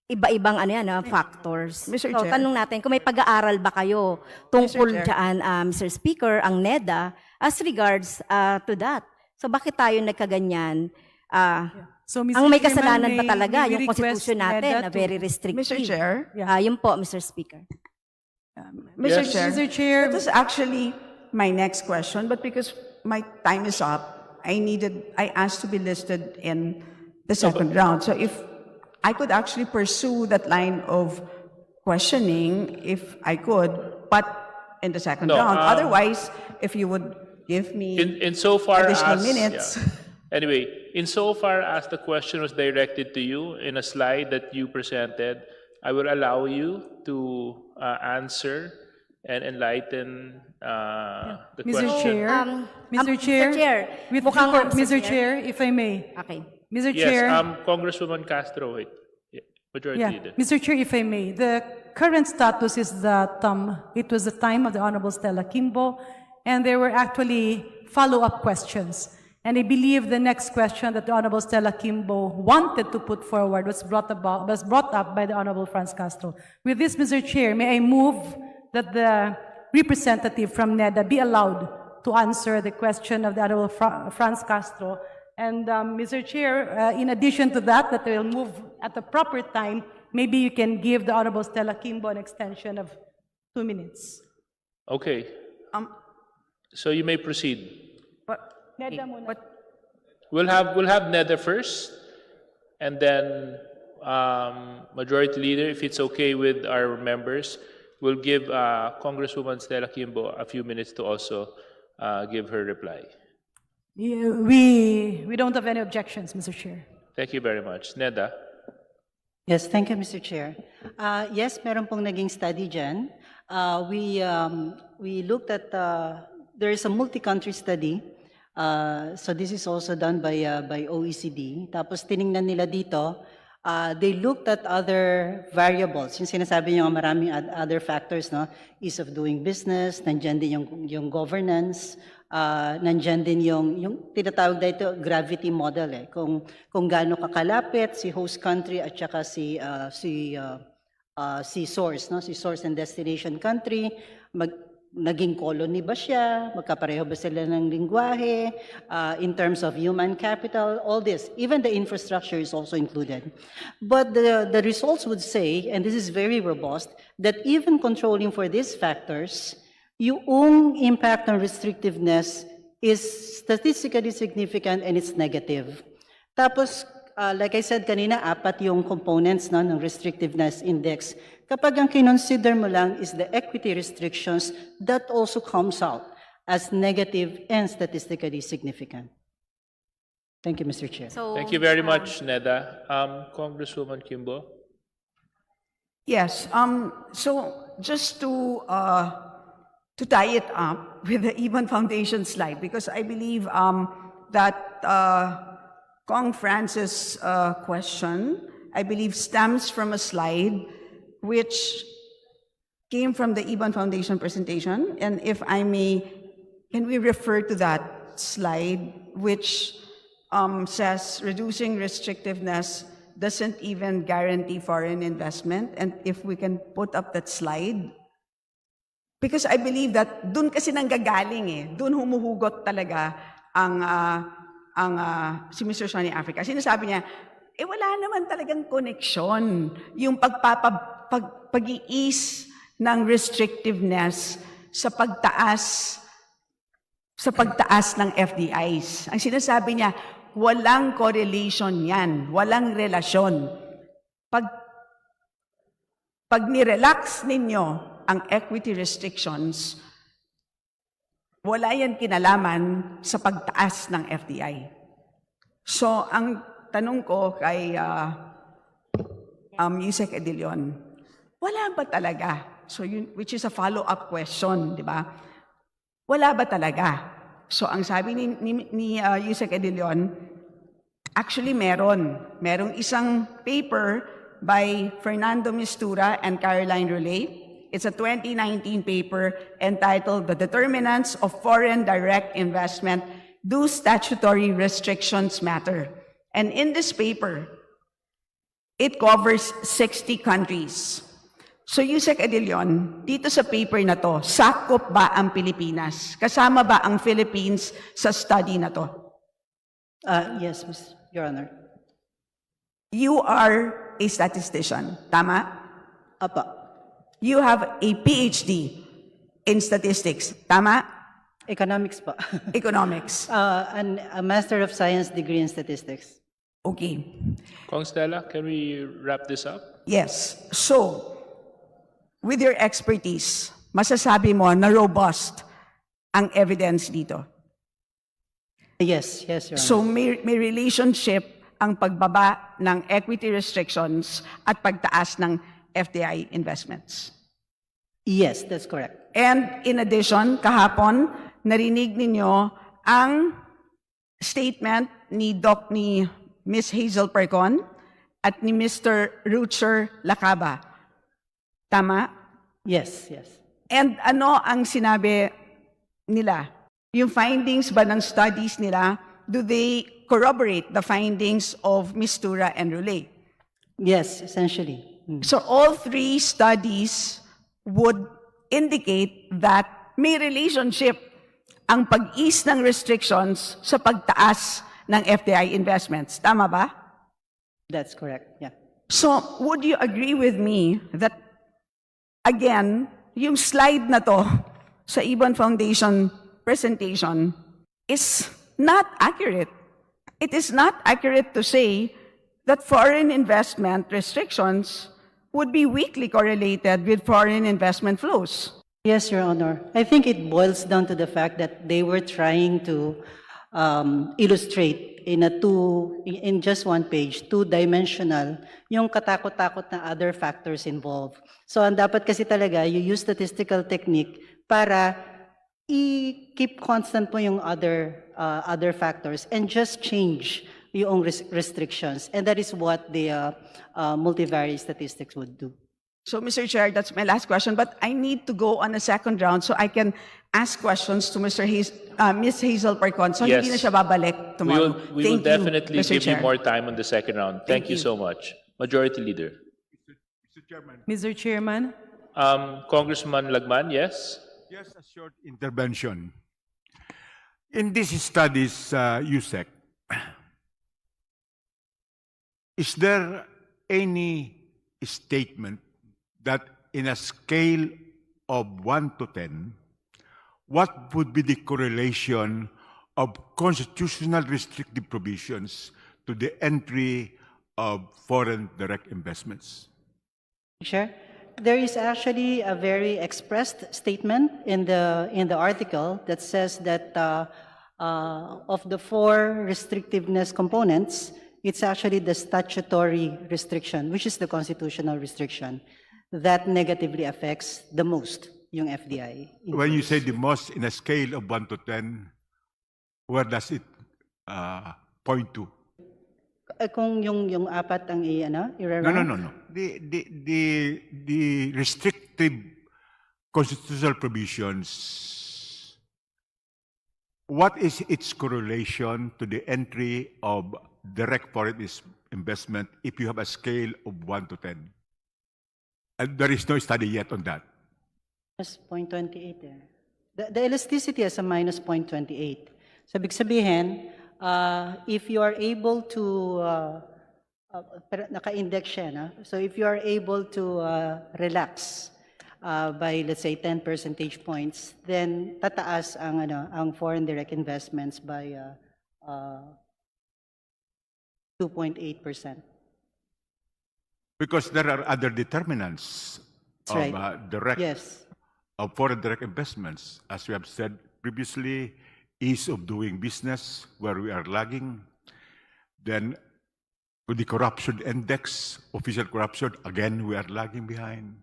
Iba-ibang factors. Mr. So Chair. tanong natin kung may pag-aaral ba kayo tungkol Mr. Chair. dyan, Mr. Speaker, ang NEDA as regards to that. So bakit tayo nagkaganyan? So, Mr. Ang may Chairman, kasalanan ba talaga may we yung request constitution natin NEDA na to- very restrictive? Mr. Chair. Yun po, Mr. Speaker. Mr. Yes. Chair. Mr. Chair. That was actually my next question, but because my time is up, I asked to be listed in the second round. So if I could actually pursue that line of questioning, if I could, but in the second No, round. Otherwise, if you would give me Insofar additional as minutes. yeah. Anyway, insofar as the question was directed to you in a slide that you presented, I will allow you to answer and enlighten the Mr. question. Chair, Mr. Mr. Chair, Chair, with mukhang record- Mr. Mr. Chair, if I may. Okay. Mr. Yes, Chair. Congresswoman Castro, wait. Yeah, Majority Yeah, Leader. Mr. Chair, if I may, the current status is that it was the time of the Honorable Stella Kimbo, and there were actually follow-up questions. And I believe the next question that the Honorable Stella Kimbo wanted to put forward was brought up by the Honorable Franz Castro. With this, Mr. Chair, may I move that the representative from NEDA be allowed to answer the question of the Honorable Franz Castro. And Mr. Chair, in addition to that they will move at the proper time, maybe you can give the Honorable Stella Kimbo an extension of 2 minutes. Okay. So you may proceed. NEDA muna. We'll have Nether first, and then Majority Leader, if it's okay with our members, we'll give Congresswoman Stella Kimbo a few minutes to also give her reply. Yeah, we don't have any objections, Mr. Chair. Thank you very much. Neda. Yes, thank you, Mr. Chair. Yes, meron pong naging study dyan. We looked at, there is a multi-country study. So this is also done by OECD. Tapos tiningnan nila dito, they looked at other variables. Yung sinasabi nyo, maraming other factors, no? Ease of doing business, nandyan din yung governance, nandyan din yung tinatawag dito gravity model eh. Kung gaano kakalapit si host country at saka si source, no? Si source and destination country, naging colony ba siya, magkapareho ba sila ng lingwahe, in terms of human capital, all this, even the infrastructure is also included. But the results would say, and this is very robust, that even controlling for these factors, yung impact on restrictiveness is statistically significant and it's negative. Tapos, like I said kanina, 4 yung components no, ng restrictiveness index. Kapag ang kinonsider mo lang is the equity restrictions, that also comes out as negative and statistically significant. Thank you, Mr. Chair. So, Thank you very much, Neda. Congresswoman Kimbo. Yes. So just to tie it up with the Iban Foundation slide, because I believe that Kong Francis' question, I believe, stems from a slide which came from the Iban Foundation presentation. And if I may, can we refer to that slide, which says reducing restrictiveness doesn't even guarantee foreign investment? And if we can put up that slide, because I believe that dun kasi nanggagaling eh, dun humuhugot talaga ang si Mr. Sonny Africa. Sinasabi niya, wala naman talagang koneksyon yung pag-iis ng restrictiveness sa pagtaas ng FDIs. Ang sinasabi niya, walang correlation yan, walang relasyon. Pag nirelax ninyo ang equity restrictions, wala yan kinalaman sa pagtaas ng FDI. So, ang tanong ko kay Yusek Edilion, wala ba talaga? So which is a follow-up question, di ba? Wala ba talaga? So ang sabi ni Yusek Edilion, actually merong isang paper by Fernando Mistura and Caroline Roulet. It's a 2019 paper entitled The Determinants of Foreign Direct Investment Do Statutory Restrictions Matter? And in this paper, it covers 60 countries. So Yusek Edilion, dito sa paper na to, sakop ba ang Pilipinas? Kasama ba ang Philippines sa study na to? Yes, Your Honor. You are a statistician, tama? Apa. You have a PhD in statistics, tama? Economics pa. Economics. A Master of Science degree in Statistics. Okay. Kong Stella, can we wrap this up? Yes. So, with your expertise, masasabi mo na robust ang evidence dito. Yes, Your Honor. So, may relationship ang pagbaba ng equity restrictions at pagtaas ng FDI investments. Yes, that's correct. And in addition, kahapon, narinig ninyo ang statement ni Ms. Hazel Percon at ni Mr. Rucher Lacaba. Tama? Yes. And ano ang sinabi nila? Yung findings ba ng studies nila, do they corroborate the findings of Mistura and Roulet? Yes, essentially. So all three studies would indicate that may relationship ang pag-ease ng restrictions sa pagtaas ng FDI investments. Tama ba? That's correct, yeah. So would you agree with me that, again, yung slide na to sa Ibon Foundation presentation is not accurate. It is not accurate to say that foreign investment restrictions would be weakly correlated with foreign investment flows. Yes, Your Honor. I think it boils down to the fact that they were trying to illustrate in just one page, two-dimensional, yung katakot-takot na other factors involved. So ang dapat kasi talaga, you use statistical technique para i-keep constant mo yung other factors and just change yung restrictions. And that is what the multivariate statistics would do. So, Mr. Chair, that's my last question, but I need to go on a second round so I can ask questions to Ms. Hazel Percon. So, Yes. hindi na siya babalik tomorrow. We will Thank definitely you, Mr. give Chair. you more time on the second round. Thank you you. so much. Majority Leader. Mr. Chairman. Congressman Lagman, yes? Just a short intervention. In these studies, USEC, is there any statement that in a scale of 1 to 10, what would be the correlation of constitutional restrictive provisions to the entry of foreign direct investments? Sure. There is actually a very expressed statement in the article that says that of the four restrictiveness components, it's actually the statutory restriction, which is the constitutional restriction, that negatively affects the most yung FDI. When you say the most in a scale of 1 to 10, where does it point to? Kung yung apat ang i-rank? No. The restrictive constitutional provisions, what is its correlation to the entry of direct foreign investment if you have a scale of 1 to 10? And there is no study yet on that. Minus 0.28 eh. The elasticity is a minus 0.28. So, ibig sabihin, if you are able to, naka-index siya, na? So if you are able to relax by, let's say, 10 percentage points, then tataas ang foreign direct investments by 2.8%. Because there are other determinants That's of right. direct Yes. of foreign direct investments. As we have said previously, ease of doing business, where we are lagging. Then with the corruption index, official corruption, again, we are lagging behind.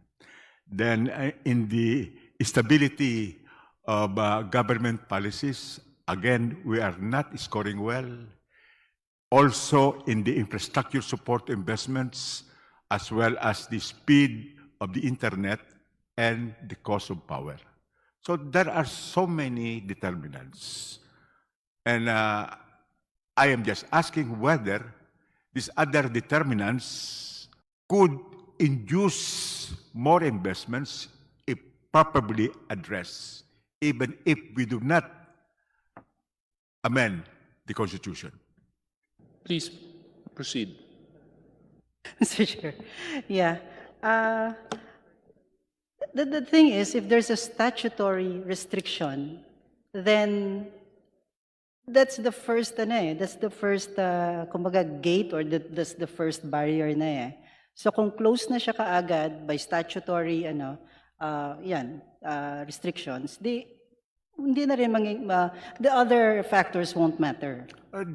Then in the stability of government policies, again, we are not scoring well. Also in the infrastructure support investments, as well as the speed of the internet and the cost of power. So there are so many determinants. And I am just asking whether these other determinants could induce more investments if properly addressed, even if we do not amend the Constitution. Please proceed. Mr. Chair, yeah. The thing is, if there's a statutory restriction, then that's the first, that's the first, kumbaga, gate, or that's the first barrier na eh. So kung close na siya kaagad by statutory, restrictions, hindi na rin the other factors won't matter.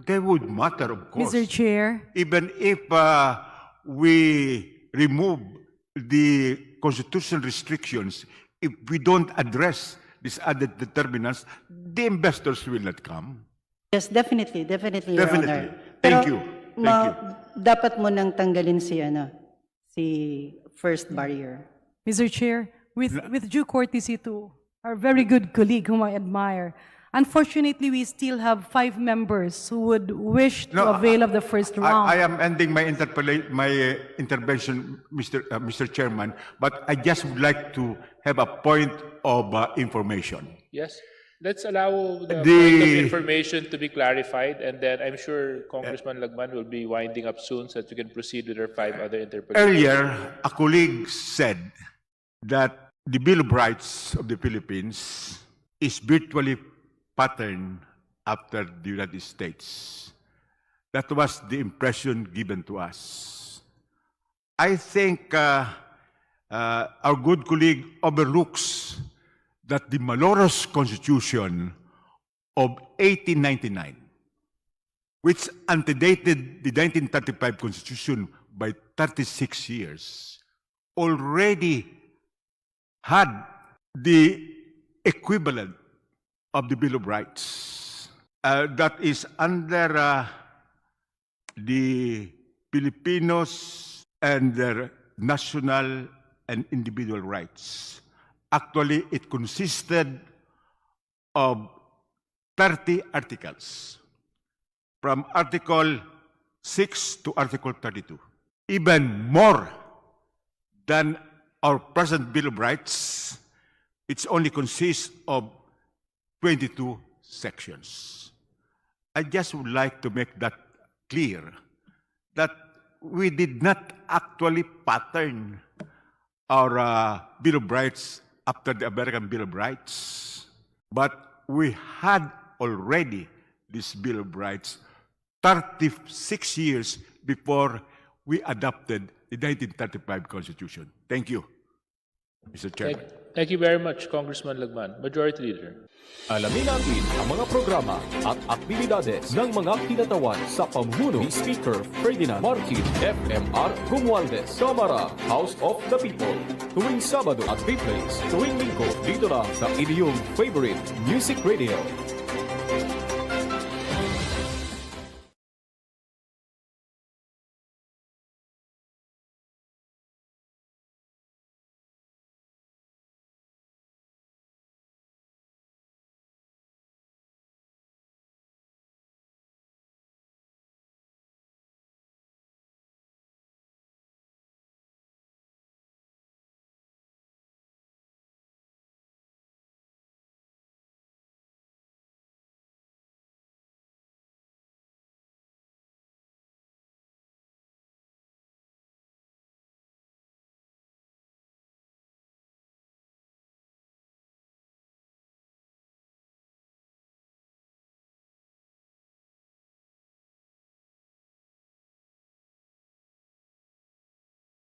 They would matter, of course. Mr. Chair. Even if we remove the constitutional restrictions, if we don't address these other determinants, the investors will not come. Yes, definitely, Your Honor. Thank you. Dapat mo nang tanggalin si first barrier. Mr. Chair, with due courtesy to our very good colleague whom I admire, unfortunately, we still have 5 members who would wish to avail of the first round. I am ending my intervention, Mr. Chairman, but I just would like to have a point of information. Yes. Let's allow the point of information to be clarified, and then I'm sure Congressman Lagman will be winding up soon so that we can proceed with our 5 other interpolations. Earlier, a colleague said that the Bill of Rights of the Philippines is virtually patterned after the United States. That was the impression given to us. I think our good colleague overlooks that the malicious Constitution of 1899, which antedated the 1935 Constitution by 36 years, already had the equivalent of the Bill of Rights. That is under the Filipinos and their national and individual rights. Actually, it consisted of 30 articles, from Article 6 to Article 32. Even more than our present Bill of Rights, it only consists of 22 sections. I just would like to make that clear, that we did not actually pattern our Bill of Rights after the American Bill of Rights, but we had already this Bill of Rights 36 years before we adopted the 1935 Constitution. Thank you, Mr. Chairman. Thank you very much, Congressman Lagman. Majority Leader. Alamin natin ang mga programa at aktibidades ng mga kinatawan sa pamumuno ni Speaker Ferdinand Martin FMR Romualdez, Kamara, House of the People. Tuwing Sabado at replays tuwing Linggo dito lang sa inyong favorite music radio.